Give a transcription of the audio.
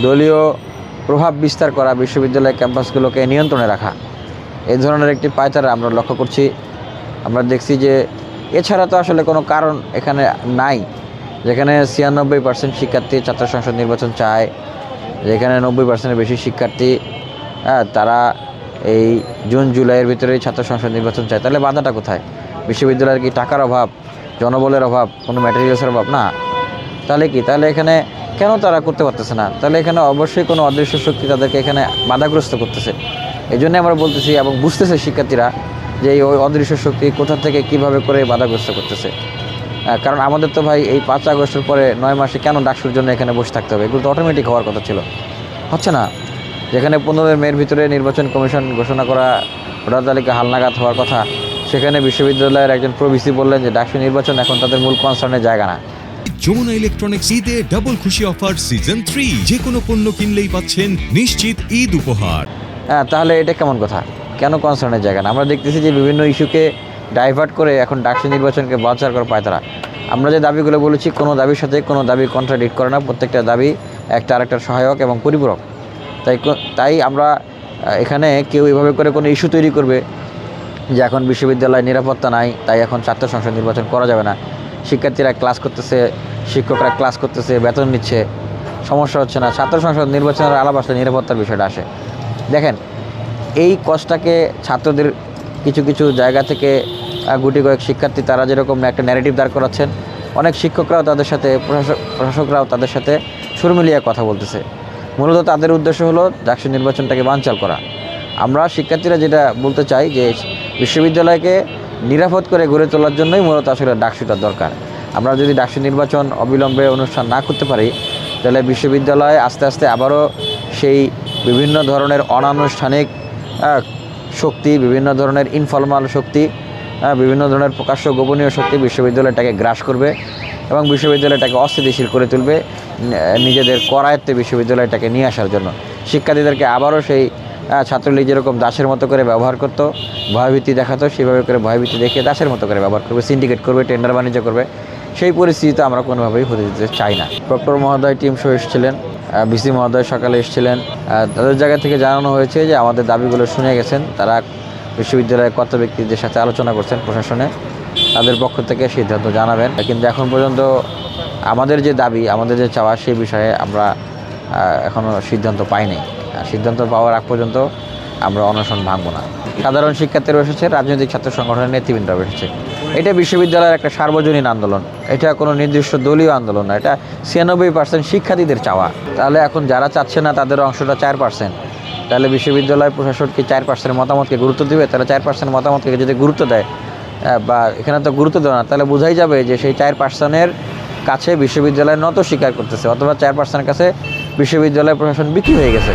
দলীয় প্রভাব বিস্তার করা, বিশ্ববিদ্যালয় ক্যাম্পাসগুলোকে নিয়ন্ত্রণে রাখা, এই ধরনের একটি পায়তারা আমরা লক্ষ্য করছি। আমরা দেখছি যে এছাড়া তো আসলে কোনো কারণ এখানে নাই, যেখানে 96% শিক্ষার্থী ছাত্র সংসদ নির্বাচন চায়, যেখানে 90%-এর বেশি শিক্ষার্থী তারা এই জুন জুলাইয়ের ভিতরেই ছাত্র সংসদ নির্বাচন চায়। তাহলে বাধাটা কোথায়? বিশ্ববিদ্যালয়ের কি টাকার অভাব, জনবলের অভাব, কোনো ম্যাটেরিয়ালসের অভাব? না। তাহলে কি? তাহলে এখানে কেন তারা করতে পারতেছে না? তাহলে এখানে অবশ্যই কোনো অদৃশ্য শক্তি তাদেরকে এখানে বাধাগ্রস্ত করতেছে। এই জন্য আমরা বলতেছি এবং বুঝতেছে শিক্ষার্থীরা যে এই অদৃশ্য শক্তি কোথা থেকে কীভাবে করে বাধাগ্রস্ত করতেছে। কারণ আমাদের তো ভাই এই 5 আগস্টের পরে 9 মাসে কেন ডাকসুর জন্য এখানে বসে থাকতে হবে? এগুলো তো অটোমেটিক হওয়ার কথা ছিল, হচ্ছে না। যেখানে 15 মের ভিতরে নির্বাচন কমিশন ঘোষণা করা ভোটার তালিকা হালনাগাদ হওয়ার কথা, সেখানে বিশ্ববিদ্যালয়ের একজন প্রভিসি বললেন যে ডাকসু নির্বাচন এখন তাদের মূল কনসার্নের জায়গা না। যমুনা ইলেকট্রনিক্স ঈদে ডাবল খুশি অফার সিজন 3, যে কোনো পণ্য কিনলেই পাচ্ছেন নিশ্চিত ঈদ উপহার। তাহলে এটা কেমন কথা? কেন কনসার্নের জায়গা না? আমরা দেখতেছি যে বিভিন্ন ইস্যুকে ডাইভার্ট করে এখন ডাকসু নির্বাচনকে বাছাই করে পায় তারা। আমরা যে দাবিগুলো বলেছি, কোনো দাবির সাথে কোনো দাবি কন্ট্রাডিক্ট করে না, প্রত্যেকটা দাবি একটা আরেকটার সহায়ক এবং পরিপূরক। তাই আমরা এখানে কেউ এভাবে করে কোনো ইস্যু তৈরি করবে যে এখন বিশ্ববিদ্যালয়ে নিরাপত্তা নাই, তাই এখন ছাত্র সংসদ নির্বাচন করা যাবে না, শিক্ষার্থীরা ক্লাস করতেছে, শিক্ষকরা ক্লাস করতেছে, বেতন নিচ্ছে, সমস্যা হচ্ছে না, ছাত্র সংসদ নির্বাচনের আলাপ আসলে নিরাপত্তার বিষয়টা আসে। দেখেন, এই কষ্টটাকে ছাত্রদের কিছু কিছু জায়গা থেকে গুটি কয়েক শিক্ষার্থী তারা যেরকম একটা ন্যারেটিভ দাঁড় করাচ্ছেন, অনেক শিক্ষকরাও তাদের সাথে, প্রশাসকরাও তাদের সাথে সুর মিলিয়ে কথা বলতেছে। মূলত তাদের উদ্দেশ্য হলো ডাকসু নির্বাচনটাকে বানচাল করা। আমরা শিক্ষার্থীরা যেটা বলতে চাই যে বিশ্ববিদ্যালয়কে নিরাপদ করে গড়ে তোলার জন্যই মূলত আসলে ডাকসুটার দরকার। আমরা যদি ডাকসু নির্বাচন অবিলম্বে অনুষ্ঠান না করতে পারি, তাহলে বিশ্ববিদ্যালয় আস্তে আস্তে আবারও সেই বিভিন্ন ধরনের অনানুষ্ঠানিক শক্তি, বিভিন্ন ধরনের ইনফর্মাল শক্তি, বিভিন্ন ধরনের প্রকাশ্য গোপনীয় শক্তি বিশ্ববিদ্যালয়টাকে গ্রাস করবে এবং বিশ্ববিদ্যালয়টাকে অস্থিতিশীল করে তুলবে নিজেদের করায়ত্তে বিশ্ববিদ্যালয়টাকে নিয়ে আসার জন্য। শিক্ষার্থীদেরকে আবারও সেই ছাত্রলীগ যেরকম দাসের মতো করে ব্যবহার করতো, ভয়ভীতি দেখাতো, সেভাবে করে ভয়ভীতি দেখিয়ে দাসের মতো করে ব্যবহার করবে, সিন্ডিকেট করবে, টেন্ডার বাণিজ্য করবে। সেই পরিস্থিতিতে আমরা কোনোভাবেই হতে দিতে চাই না। প্রক্টর মহোদয় টিম সহ এসেছিলেন, ভিসি মহোদয় সকালে এসেছিলেন। তাদের জায়গা থেকে জানানো হয়েছে যে আমাদের দাবিগুলো শুনে গেছেন, তারা বিশ্ববিদ্যালয়ের কর্তা ব্যক্তিদের সাথে আলোচনা করছেন, প্রশাসনে তাদের পক্ষ থেকে সিদ্ধান্ত জানাবেন। কিন্তু এখন পর্যন্ত আমাদের যে দাবি, আমাদের যে চাওয়া, সেই বিষয়ে আমরা এখনও সিদ্ধান্ত পাইনি। সিদ্ধান্ত পাওয়ার আগ পর্যন্ত আমরা অনশন ভাঙব না। সাধারণ শিক্ষার্থীরা এসেছে, রাজনৈতিক ছাত্র সংগঠনের নেতৃবৃন্দরা এসেছে। এটা বিশ্ববিদ্যালয়ের একটা সার্বজনীন আন্দোলন, এটা কোনো নির্দিষ্ট দলীয় আন্দোলন না, এটা 96% শিক্ষার্থীদের চাওয়া। তাহলে এখন যারা চাচ্ছে না তাদের অংশটা 4%, তাহলে বিশ্ববিদ্যালয় প্রশাসন কি 4% মতামতকে গুরুত্ব দেবে? তাহলে 4% মতামতকে যদি গুরুত্ব দেয়, বা এখানে তো গুরুত্ব দেয় না, তাহলে বোঝাই যাবে যে সেই 4%-এর কাছে বিশ্ববিদ্যালয় নত স্বীকার করতেছে, অথবা 4%-এর কাছে বিশ্ববিদ্যালয় প্রশাসন বিক্রি হয়ে গেছে।